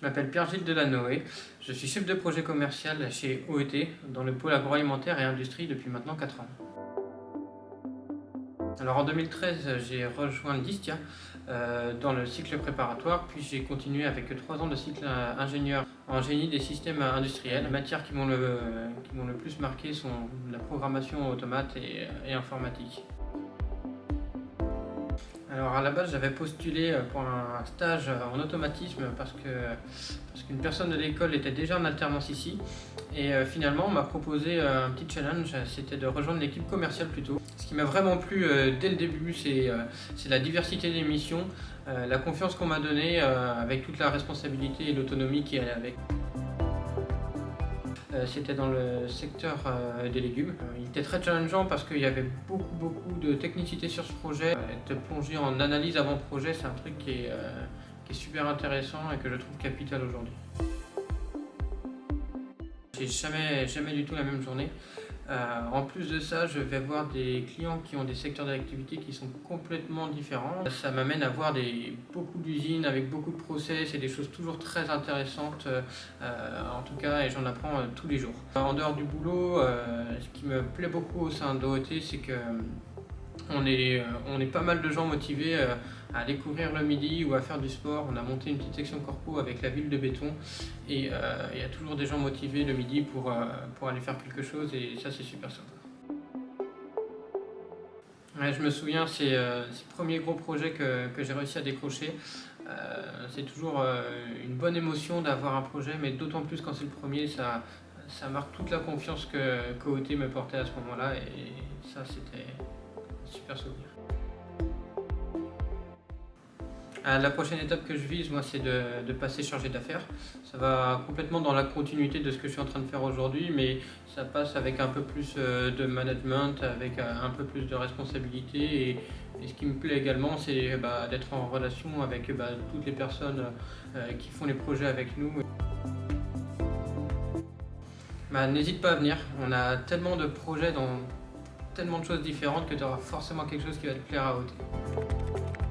Je m'appelle Pierre-Gilles Delanoë, je suis chef de projet commercial chez OET dans le pôle agroalimentaire et industrie depuis maintenant 4 ans. Alors en 2013, j'ai rejoint Distia dans le cycle préparatoire, puis j'ai continué avec 3 ans de cycle ingénieur en génie des systèmes industriels. Les matières qui m'ont le plus marqué sont la programmation automate et informatique. Alors à la base j'avais postulé pour un stage en automatisme parce qu'une personne de l'école était déjà en alternance ici et finalement on m'a proposé un petit challenge, c'était de rejoindre l'équipe commerciale plutôt. Ce qui m'a vraiment plu dès le début c'est la diversité des missions, la confiance qu'on m'a donnée avec toute la responsabilité et l'autonomie qui allait avec. C'était dans le secteur des légumes. Il était très challengeant parce qu'il y avait beaucoup de technicité sur ce projet. Être plongé en analyse avant projet, c'est un truc qui est super intéressant et que je trouve capital aujourd'hui. J'ai jamais du tout la même journée. En plus de ça, je vais voir des clients qui ont des secteurs d'activité qui sont complètement différents. Ça m'amène à voir beaucoup d'usines avec beaucoup de process et des choses toujours très intéressantes en tout cas, et j'en apprends tous les jours. En dehors du boulot, ce qui me plaît beaucoup au sein d'OET, c'est que on est pas mal de gens motivés à aller courir le midi ou à faire du sport. On a monté une petite section corpo avec la ville de béton et il y a toujours des gens motivés le midi pour aller faire quelque chose et ça c'est super sympa. Ouais, je me souviens, c'est le premier gros projet que j'ai réussi à décrocher. C'est toujours une bonne émotion d'avoir un projet, mais d'autant plus quand c'est le premier, ça marque toute la confiance que OET me portait à ce moment-là et ça c'était super souvenir. La prochaine étape que je vise, moi, c'est de passer chargé d'affaires. Ça va complètement dans la continuité de ce que je suis en train de faire aujourd'hui, mais ça passe avec un peu plus de management, avec un peu plus de responsabilité. Et ce qui me plaît également, c'est d'être en relation avec toutes les personnes qui font les projets avec nous. N'hésite pas à venir, on a tellement de projets dans tellement de choses différentes que tu auras forcément quelque chose qui va te plaire à OET.